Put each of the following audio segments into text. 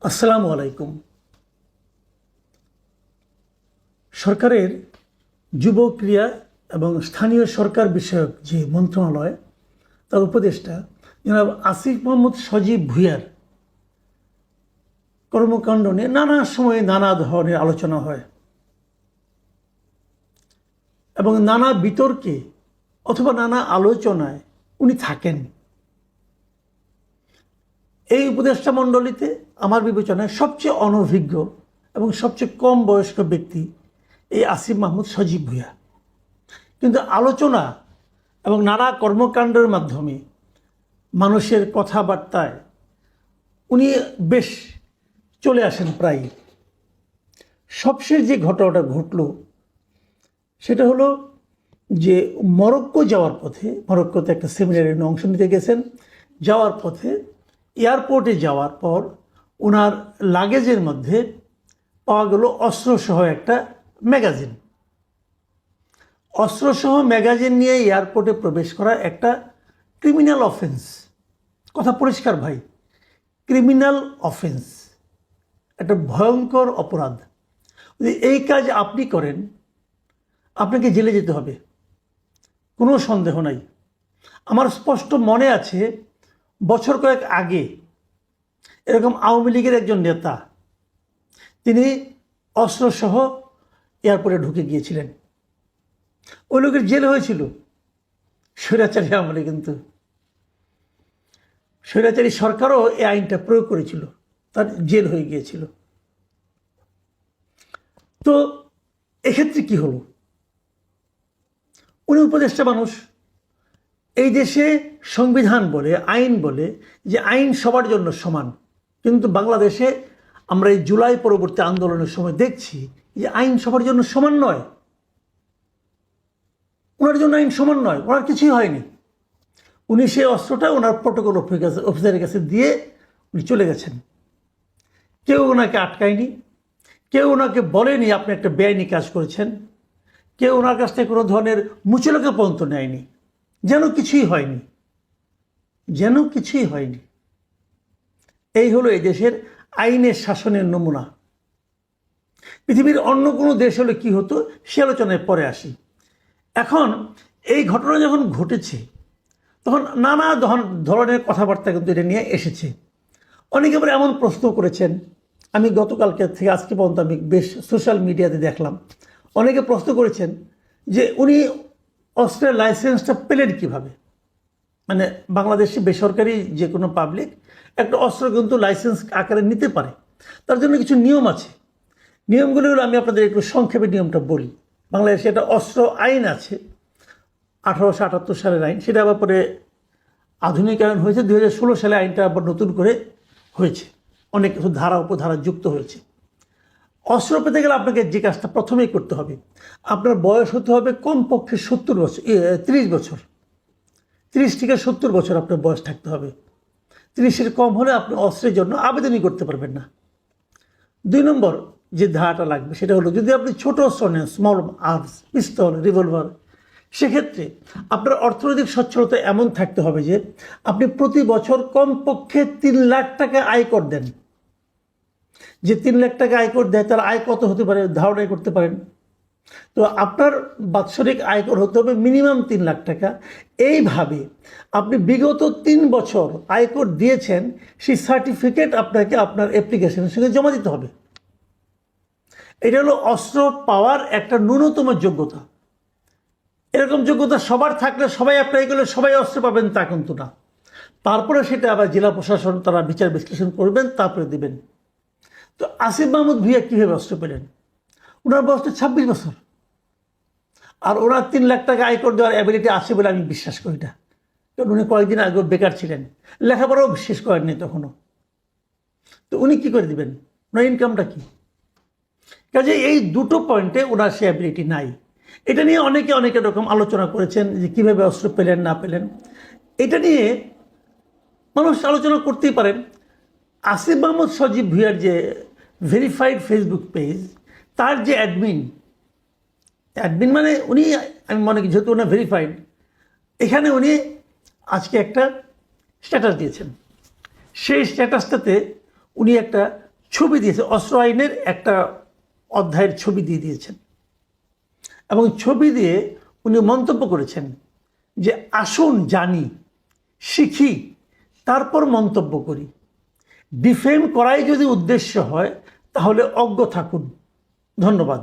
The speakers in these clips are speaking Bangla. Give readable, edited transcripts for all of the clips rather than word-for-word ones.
আসসালামু আলাইকুম। সরকারের যুব ক্রিয়া এবং স্থানীয় সরকার বিষয়ক যে মন্ত্রণালয়, তার উপদেষ্টা জনাব আসিফ মোহাম্মদ সজীব ভুঁইয়ার কর্মকাণ্ড নিয়ে নানা সময়ে নানা ধরনের আলোচনা হয় এবং নানা বিতর্কে অথবা নানা আলোচনায় উনি থাকেন। এই উপদেষ্টা মণ্ডলীতে আমার বিবেচনায় সবচেয়ে অনভিজ্ঞ এবং সবচেয়ে কম বয়স্ক ব্যক্তি এই আসিফ মাহমুদ সজীব ভুঁইয়া। কিন্তু আলোচনা এবং নানা কর্মকাণ্ডের মাধ্যমে মানুষের কথাবার্তায় উনি বেশ চলে আসেন প্রায়। সবশেষ যে ঘটনাটা ঘটল সেটা হলো যে মরক্কো যাওয়ার পথে, মরক্কোতে একটা সেমিনারে অংশ নিতে গেছেন, যাওয়ার পথে এয়ারপোর্টে যাওয়ার পর ওনার লাগেজের মধ্যে পাওয়া গেল অস্ত্রসহ একটা ম্যাগাজিন। অস্ত্রসহ ম্যাগাজিন নিয়ে এয়ারপোর্টে প্রবেশ করা একটা ক্রিমিনাল অফেন্স। কথা পরিষ্কার ভাই, ক্রিমিনাল অফেন্স, একটা ভয়ঙ্কর অপরাধ। যদি এই কাজ আপনি করেন আপনাকে জেলে যেতে হবে, কোনো সন্দেহ নাই। আমার স্পষ্ট মনে আছে বছর কয়েক আগে এরকম আওয়ামী লীগের একজন নেতা তিনি অস্ত্রসহ এয়ারপোর্টে ঢুকে গিয়েছিলেন। ওই লোকের জেল হয়েছিল, স্বৈরাচারী আমলে। কিন্তু স্বৈরাচারী সরকারও এই আইনটা প্রয়োগ করেছিল, তার জেল হয়ে গিয়েছিল। তো এক্ষেত্রে কি হলো? উনি উপদেষ্টা মানুষ। এই দেশে সংবিধান বলে, আইন বলে যে আইন সবার জন্য সমান, কিন্তু বাংলাদেশে আমরা এই জুলাই পরবর্তী আন্দোলনের সময় দেখছি যে আইন সবার জন্য সমান নয়। ওনার জন্য আইন সমান নয়, ওনার কিছুই হয়নি। উনি সেই অস্ত্রটা ওনার প্রটোকল অফিসারের কাছে দিয়ে উনি চলে গেছেন। কেউ ওনাকে আটকায়নি, কেউ ওনাকে বলেনি আপনি একটা বেআইনি কাজ করেছেন, কেউ ওনার কাছ থেকে কোনো ধরনের মুচলেখা পর্যন্ত নেয়নি, যেন কিছুই হয়নি, যেন কিছুই হয়নি। এই হলো এই দেশের আইনের শাসনের নমুনা। পৃথিবীর অন্য কোনো দেশ হলে কি হতো সে আলোচনায় পরে আসি। এখন এই ঘটনা যখন ঘটেছে তখন নানা ধরনের কথাবার্তা কিন্তু এটা নিয়ে এসেছে। অনেকে আবার এমন প্রশ্ন করেছেন, আমি গতকালকে থেকে আজকে পর্যন্ত আমি বেশ সোশ্যাল মিডিয়াতে দেখলাম, অনেকে প্রশ্ন করেছেন যে উনি অস্ত্রের লাইসেন্সটা পেলেন কীভাবে। মানে বাংলাদেশে বেসরকারি যে কোনো পাবলিক একটা অস্ত্র কিন্তু লাইসেন্স আকারে নিতে পারে, তার জন্য কিছু নিয়ম আছে। নিয়মগুলো হলো, আমি আপনাদের একটু সংক্ষেপে নিয়মটা বলি। বাংলাদেশে একটা অস্ত্র আইন আছে, 1878 সালের আইন, সেটা আবার পরে আধুনিকায়ন হয়েছে। 2016 সালে আইনটা আবার নতুন করে হয়েছে, অনেক কিছু ধারা উপধারা যুক্ত হয়েছে। অস্ত্র পেতে গেলে আপনাকে যে কাজটা প্রথমেই করতে হবে, আপনার বয়স হতে হবে কমপক্ষে 70 বছর, 30 বছর, 30 থেকে 70 বছর আপনার বয়স থাকতে হবে। 30-এর কম হলে আপনি অস্ত্রের জন্য আবেদনই করতে পারবেন না। 2 নম্বর যে ধারাটা লাগবে সেটা হলো, যদি আপনি ছোট অস্ত্র নেন, স্মল আর্মস, পিস্তল, রিভলভার, সেক্ষেত্রে আপনার অর্থনৈতিক সচ্ছলতা এমন থাকতে হবে যে আপনি প্রতি বছর কমপক্ষে 3 লাখ টাকা আয়কর দেন। যে 3 লাখ টাকা আয়কর দেয় তার আয় কত হতে পারে ধারণাই করতে পারেন। তো আপনার বাৎসরিক আয়কর হতে হবে মিনিমাম 3 লাখ টাকা। এইভাবে আপনি বিগত 3 বছর আয়কর দিয়েছেন সেই সার্টিফিকেট আপনাকে আপনার অ্যাপ্লিকেশনের সঙ্গে জমা দিতে হবে। এটা হলো অস্ত্র পাওয়ার একটা ন্যূনতম যোগ্যতা। এরকম যোগ্যতা সবার থাকলে সবাই অ্যাপ্লাই করলে সবাই অস্ত্র পাবেন তা কিন্তু না। তারপরে সেটা আবার জেলা প্রশাসন তারা বিচার বিশ্লেষণ করবেন, তারপরে দিবেন। তো আসিফ মাহমুদ ভুঁইয়া কীভাবে অস্ত্র পেলেন? ওনার বয়সটা 26 বছর, আর ওনার 3 লাখ টাকা আয়কর দেওয়ার অ্যাবিলিটি আছে বলে আমি বিশ্বাস করি না। কারণ উনি কয়েকদিন আগে বেকার ছিলেন, লেখাপড়াও শেষ করেননি তখনও। তো উনি কী করে দিবেন? ওনার ইনকামটা কী? কাজে এই দুটো পয়েন্টে ওনার সে অ্যাবিলিটি নাই। এটা নিয়ে অনেকে রকম আলোচনা করেছেন যে কীভাবে অস্ত্র পেলেন না পেলেন। এটা নিয়ে মানুষ আলোচনা করতেই পারেন। আসিফ মাহমুদ সজীব ভুঁইয়ার যে ভেরিফাইড ফেসবুক পেজ, তার যে অ্যাডমিন মানে উনি, আমি মনে করি যেহেতু ওনার ভেরিফাইড, এখানে উনি আজকে একটা স্ট্যাটাস দিয়েছেন। সেই স্ট্যাটাসটাতে উনি একটা ছবি দিয়েছে, অস্ত্র আইনের একটা অধ্যায়ের ছবি দিয়ে দিয়েছেন এবং ছবি দিয়ে উনি মন্তব্য করেছেন যে আসুন জানি, শিখি, তারপর মন্তব্য করি। ডিফেম করাই যদি উদ্দেশ্য হয় তাহলে অজ্ঞ থাকুন। ধন্যবাদ।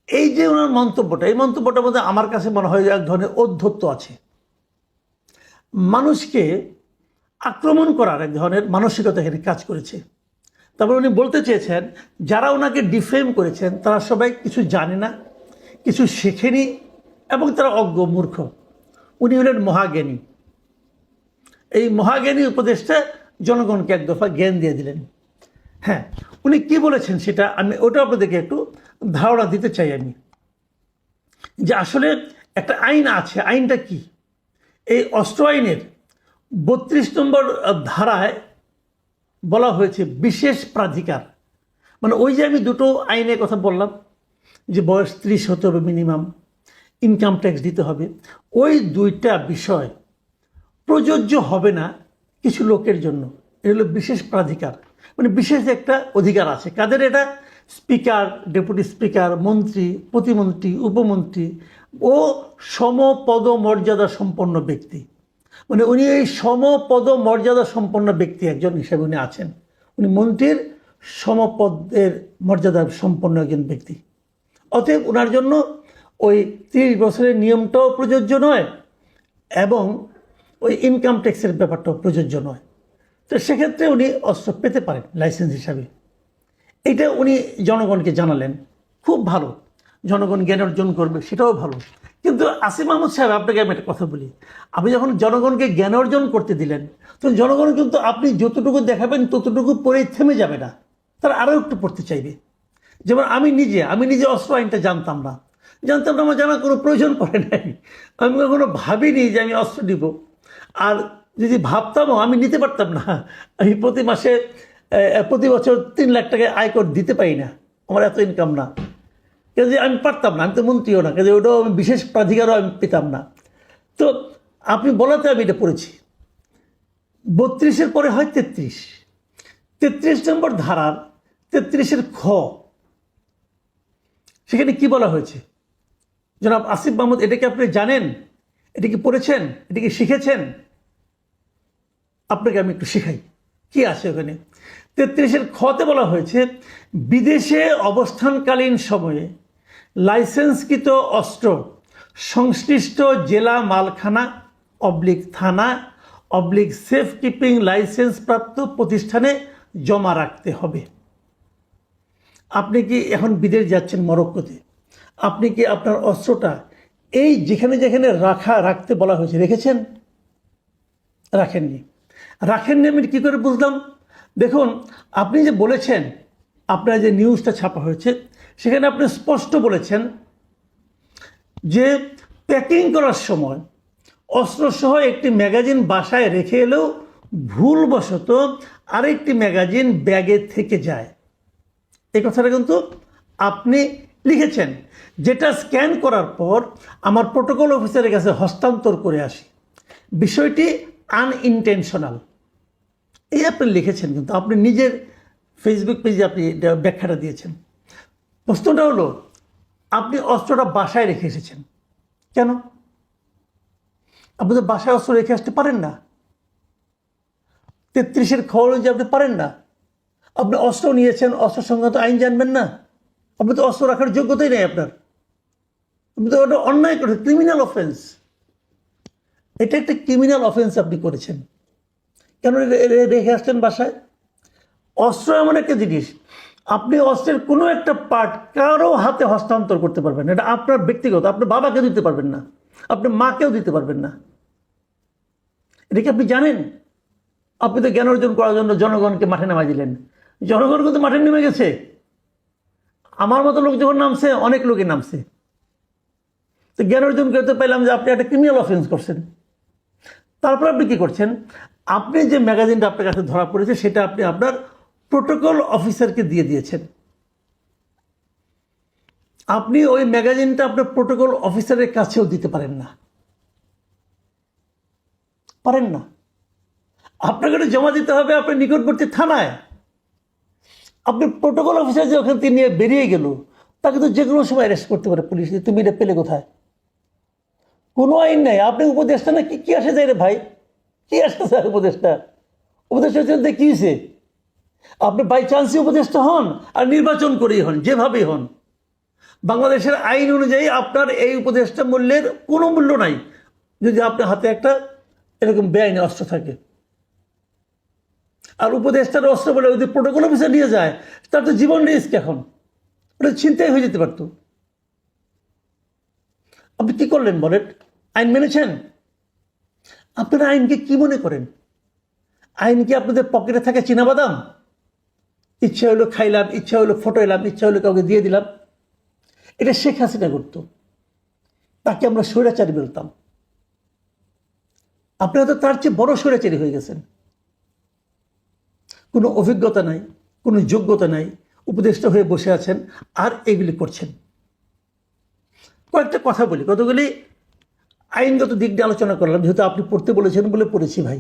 এই যে ওনার মন্তব্যটা, এই মন্তব্যটার মধ্যে আমার কাছে মনে হয় এক ধরনের ঔদ্ধত্য আছে। মানুষকে আক্রমণ করার এক ধরনের মানসিকতা এখানে কাজ করেছে। তারপর উনি বলতে চেয়েছেন যারা ওনাকে ডিফেম করেছেন তারা সবাই কিছু জানে না, কিছু শেখেনি এবং তারা অজ্ঞ, মূর্খ। উনি হলেন মহাজ্ঞানী। এই মহাজ্ঞানী উপদেশটা জনগণকে এক দফা জ্ঞান দিয়ে দিলেন। হ্যাঁ, উনি কি বলেছেন সেটা আমি ওটা আপনাদেরকে একটু ধারণা দিতে চাই আমি, যে আসলে একটা আইন আছে। আইনটা কি? এই অস্ত্র আইনের 32 নম্বর ধারায় বলা হয়েছে বিশেষ প্রাধিকার। মানে ওই যে আমি দুটো আইনের কথা বললাম যে বয়স 30 হতে হবে মিনিমাম, ইনকাম ট্যাক্স দিতে হবে, ওই দুইটা বিষয় প্রযোজ্য হবে না কিছু লোকের জন্য। এটা হলো বিশেষ প্রাধিকার, মানে বিশেষ একটা অধিকার আছে। কাদের এটা? স্পিকার, ডেপুটি স্পিকার, মন্ত্রী, প্রতিমন্ত্রী, উপমন্ত্রী ও সমপদ মর্যাদা সম্পন্ন ব্যক্তি। মানে উনি এই সমপদ মর্যাদা সম্পন্ন ব্যক্তি একজন হিসেবে উনি আছেন। উনি মন্ত্রীর সমপদের মর্যাদা সম্পন্ন একজন ব্যক্তি। অতএব ওনার জন্য ওই 30 বছরের নিয়মটাও প্রযোজ্য নয় এবং ওই ইনকাম ট্যাক্সের ব্যাপারটাও প্রযোজ্য নয়। তো সেক্ষেত্রে উনি অস্ত্র পেতে পারেন লাইসেন্স হিসাবে। এটা উনি জনগণকে জানালেন, খুব ভালো। জনগণ জ্ঞান অর্জন করবে, সেটাও ভালো। কিন্তু আসিফ মাহমুদ সাহেব, আপনাকে আমি একটা কথা বলি, আপনি যখন জনগণকে জ্ঞান অর্জন করতে দিলেন তখন জনগণ কিন্তু আপনি যতটুকু দেখাবেন ততটুকু পরেই থেমে যাবে না, তারা আরও একটু পড়তে চাইবে। যেমন আমি নিজে অস্ত্র আইনটা জানতাম না, আমার জানার কোনো প্রয়োজন পড়ে নাই। আমি কখনো ভাবিনি যে আমি অস্ত্র নিব, আর যদি ভাবতামও আমি নিতে পারতাম না। আমি প্রতি বছর 3 লাখ টাকা আয়কর দিতে পারি না, আমার এত ইনকাম না। কাজে আমি পারতাম না, আমি তো মন্ত্রীও না, কাজে ওটাও আমি বিশেষ প্রাধিকারও আমি পেতাম না। তো আপনি বলাতে আমি এটা পড়েছি। 32-এর পরে হয় 33 নম্বর ধারার 33-এর খ, সেখানে কি বলা হয়েছে? জনাব আসিফ মাহমুদ, এটা কি আপনি জানেন? এটা কি পড়েছেন? এটা কি শিখেছেন? আপনাকে আমি একটু শেখাই কি আছে ওখানে। 33-এর খতে বলা হয়েছে বিদেশে অবস্থানকালীন সময়ে লাইসেন্সকৃত অস্ত্র সংশ্লিষ্ট জেলা মালখানা থানা সেফ কিপিং লাইসেন্স প্রাপ্ত প্রতিষ্ঠানে জমা রাখতে হবে। আপনি কি এখন বিদেশ যাচ্ছেন, মরক্কোতে, আপনি কি আপনার অস্ত্রটা এই যেখানে যেখানে রাখতে বলা হয়েছে রেখেছেন? রাখেননি। আমি কী করে বুঝলাম? দেখুন, আপনি যে বলেছেন, আপনার যে নিউজটা ছাপা হয়েছে সেখানে আপনি স্পষ্ট বলেছেন যে প্যাকিং করার সময় অস্ত্রসহ একটি ম্যাগাজিন বাসায় রেখে এলেও ভুলবশত আরেকটি ম্যাগাজিন ব্যাগে থেকে যায়। এই কথাটা কিন্তু আপনি লিখেছেন, যেটা স্ক্যান করার পর আমার প্রোটোকল অফিসারের কাছে হস্তান্তর করে আসি। বিষয়টি আনইনটেনশনাল, এই আপনি লিখেছেন, কিন্তু আপনি নিজের ফেসবুক পেজে আপনি ব্যাখ্যাটা দিয়েছেন। প্রশ্নটা হলো, আপনি অস্ত্রটা বাসায় রেখে এসেছেন কেন? আপনি তো বাসায় অস্ত্র রেখে আসতে পারেন না। 33-এর খ অনুযায়ী আপনি পারেন না। আপনি অস্ত্র নিয়েছেন, অস্ত্র সংক্রান্ত আইন জানবেন না? আপনি তো অস্ত্র রাখার যোগ্যতাই নেই আপনার। আপনি তো ওটা অন্যায় করেছেন, ক্রিমিনাল অফেন্স। এটা একটা ক্রিমিনাল অফেন্স আপনি করেছেন। কেন রেখে আসছেন বাসায়? অস্ত্র এমন একটা জিনিস, আপনি অস্ত্রের কোনো একটা পার্ট কারো হাতে হস্তান্তর করতে পারবেন না। এটা আপনার ব্যক্তিগত, আপনার বাবাকে দিতে পারবেন না, আপনার মাকেও দিতে পারবেন না। এটা কি আপনি জানেন? আপনি তো জ্ঞান অর্জন করার জন্য জনগণকে মাঠে নামাই দিলেন। জনগণ কিন্তু মাঠে নেমে গেছে। আমার মতো লোক যখন নামছে, অনেক লোকই নামছে। তো জ্ঞান অর্জন করতে পারলাম যে আপনি একটা ক্রিমিনাল অফেন্স করছেন। তারপর আপনি কী করছেন? আপনি যে ম্যাগাজিনটা আপনার কাছে ধরা পড়েছে সেটা আপনি আপনার প্রোটোকল অফিসারকে দিয়ে দিয়েছেন। আপনি ওই ম্যাগাজিনটা আপনার প্রোটোকল অফিসারের কাছেও দিতে পারেন না। আপনাকে জমা দিতে হবে আপনার নিকটবর্তী থানায়। আপনি প্রোটোকল অফিসার যে ওখান থেকে নিয়ে বেরিয়ে গেল, তাকে তো যে কোনো সময় অ্যারেস্ট করতে পারে পুলিশ, যে তুমি এটা পেলে কোথায়? কোনো আইন নাই। আপনি উপদেষ্টা না, কি আসে যায় রে ভাই? কি আসতে স্যার উপদেষ্টা? উপদেষ্টা চলতে কী হয়েছে? আপনি বাই চান্সই উপদেষ্টা হন আর নির্বাচন করেই হন, যেভাবেই হন, বাংলাদেশের আইন অনুযায়ী আপনার এই উপদেষ্টা মূল্যের কোনো মূল্য নাই যদি আপনার হাতে একটা এরকম বেআইনি অস্ত্র থাকে। আর উপদেষ্টার অস্ত্র বলে যদি প্রোটোকল অফিসার নিয়ে যায়, তার তো জীবন রিস্ক। এখন ওটা ছিনতাই হয়ে যেতে পারত। আপনি কি করলেন বলেন? আইন মেনেছেন? আপনারা আইনকে কি মনে করেন? আইন কি আপনাদের পকেটে থাকে চীনাবাদাম? ইচ্ছা হলো খাইলাম, ইচ্ছা হলো ফটো এলাম, ইচ্ছা হলো কাউকে দিয়ে দিলাম। এটা শেখ হাসিনা করতো, তাকে আমরা স্বৈরাচারী বলতাম। আপনারা তো তার চেয়ে বড় স্বৈরাচারী হয়ে গেছেন। কোনো অভিজ্ঞতা নাই, কোনো যোগ্যতা নাই, উপদেষ্টা হয়ে বসে আছেন আর এগুলি করছেন। কয়েকটা কথা বলি, কতগুলি আইনগত দিক দিয়ে আলোচনা করলাম, যেহেতু আপনি পড়তে বলেছেন বলে পড়েছি ভাই।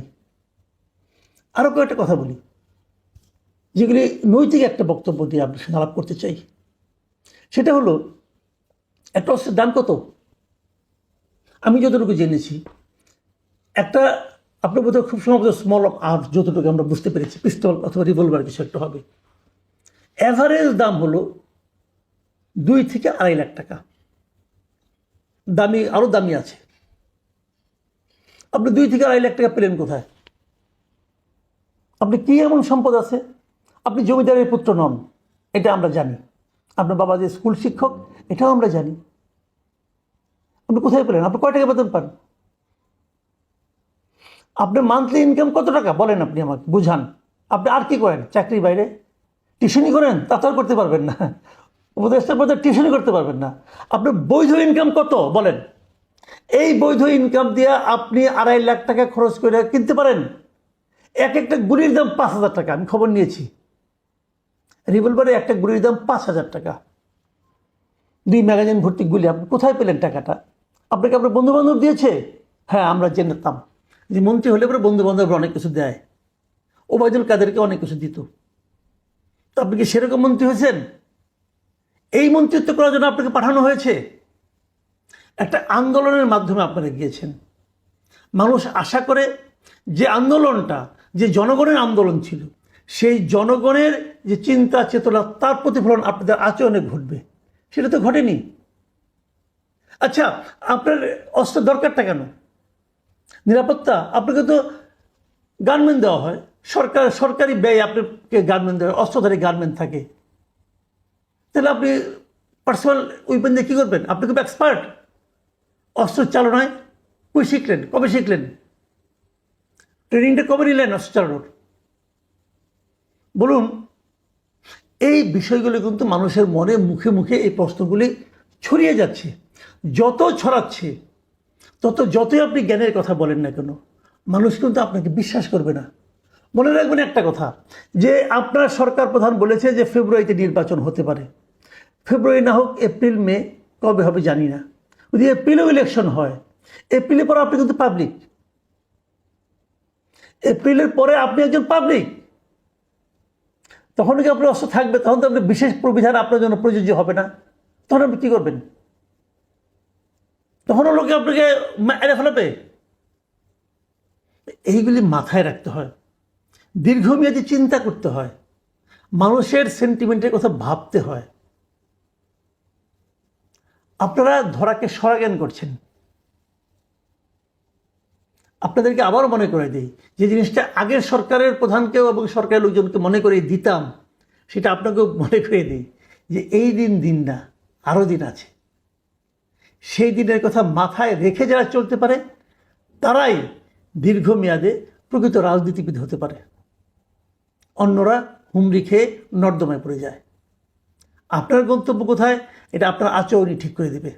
আরও কয়েকটা কথা বলি, যেগুলি নৈতিক একটা বক্তব্য দিয়ে আপনার সঙ্গে আলাপ করতে চাই। সেটা হলো, একটা অস্ত্রের দাম কত? আমি যতটুকু জেনেছি, একটা আপনার বোধহয় খুব সম্ভবত স্মল আর যতটুকু আমরা বুঝতে পেরেছি, পিস্তল অথবা রিভলভার কিছু একটা হবে। অ্যাভারেজ দাম হলো 2 থেকে 2.5 লাখ টাকা। দামি, আরও দামি আছে। আপনি 2 থেকে 2.5 লাখ টাকা পেলেন কোথায়? আপনি কি এমন সম্পদ আছে? আপনি জমিদারের পুত্র নন, এটা আমরা জানি। আপনার বাবা যে স্কুল শিক্ষক, এটাও আমরা জানি। আপনি কোথায় পেলেন? আপনি কয় টাকা বেতন পান? আপনার মান্থলি ইনকাম কত টাকা বলেন? আপনি আমাকে বুঝান। আপনি আর কি করেন চাকরির বাইরে? টিউশনি করেন? তা তো আর করতে পারবেন না। উপদেষ্টার পদে টিউশনি করতে পারবেন না। আপনার বৈধ ইনকাম কত বলেন? এই বৈধ ইনকাম দিয়ে আপনি 2.5 লাখ টাকা খরচ করে কিনতে পারেন এক একটা গুলির দাম 5,000 টাকা। আমি খবর নিয়েছি, রিভলভারে একটা গুলির দাম 5,000 টাকা। 2 ম্যাগাজিন ভর্তি গুলি। আপনি কোথায় পেলেন টাকাটা? আপনাকে আপনার বন্ধু বান্ধব দিয়েছে? হ্যাঁ, আমরা জেনেতাম যে মন্ত্রী হলে পরে বন্ধু বান্ধবরা অনেক কিছু দেয়। ওবায়দুল কাদেরকে অনেক কিছু দিত। তো আপনি কি সেরকম মন্ত্রী হয়েছেন? এই মন্ত্রিত্ব করার জন্য আপনাকে পাঠানো হয়েছে? একটা আন্দোলনের মাধ্যমে আপনারা গিয়েছেন। মানুষ আশা করে যে আন্দোলনটা, যে জনগণের আন্দোলন ছিল, সেই জনগণের যে চিন্তা চেতনা, তার প্রতিফলন আপনাদের আচরণে ঘটবে, সেটা তো ঘটেনি। আচ্ছা, আপনার অস্ত্র দরকারটা কেন? নিরাপত্তা। আপনাকে তো গানম্যান দেওয়া হয়, সরকারি ব্যয় আপনাকে গানম্যান দেওয়া হয়, অস্ত্রধারী গানম্যান থাকে। তাহলে আপনি পার্সোনাল উইপেন দিয়ে কী করবেন? আপনি খুব এক্সপার্ট অস্ত্র চালনায়। কই শিখলেন? কবে শিখলেন? ট্রেনিংটা কবে নিলেন অস্ত্র চালানোর? বলুন। এই বিষয়গুলো কিন্তু মানুষের মনে, মুখে মুখে এই প্রশ্নগুলি ছড়িয়ে যাচ্ছে। যত ছড়াচ্ছে, যতই আপনি জ্ঞানের কথা বলেন না কেন, মানুষ কিন্তু আপনাকে বিশ্বাস করবে না। মনে রাখবেন একটা কথা, যে আপনার সরকার প্রধান বলেছে যে ফেব্রুয়ারিতে নির্বাচন হতে পারে। ফেব্রুয়ারি না হোক, এপ্রিল মে, কবে হবে জানি না। যদি এপ্রিলেও ইলেকশন হয়, এপ্রিলের পরে আপনি কিন্তু পাবলিক। এপ্রিলের পরে আপনি একজন পাবলিক। তখন কি আপনার অস্ত্র থাকবে? তখন তো আপনি বিশেষ প্রবিধান আপনার জন্য প্রযোজ্য হবে না। তখন আপনি কী করবেন? তখনও লোকে আপনাকে এড়ে ফেলাবে। এইগুলি মাথায় রাখতে হয়, দীর্ঘমেয়াদী চিন্তা করতে হয়, মানুষের সেন্টিমেন্টের কথা ভাবতে হয়। আপনারা ধরাকে সরাজ্ঞান করছেন। আপনাদেরকে আবারও মনে করে দিই, যে জিনিসটা আগের সরকারের প্রধানকেও এবং সরকারের লোকজনকে মনে করে দিতাম, সেটা আপনাকেও মনে করে দিই, যে এই দিন না, আরও দিন আছে। সেই দিনের কথা মাথায় রেখে যারা চলতে পারে, তারাই দীর্ঘমেয়াদে প্রকৃত রাজনীতিবিদ হতে পারে। অন্যরা হুমড়ি খেয়ে নর্দমায় পড়ে যায়। আপনার গন্তব্য কোথায়, এটা আপনার আচরণই ঠিক করে দেবে।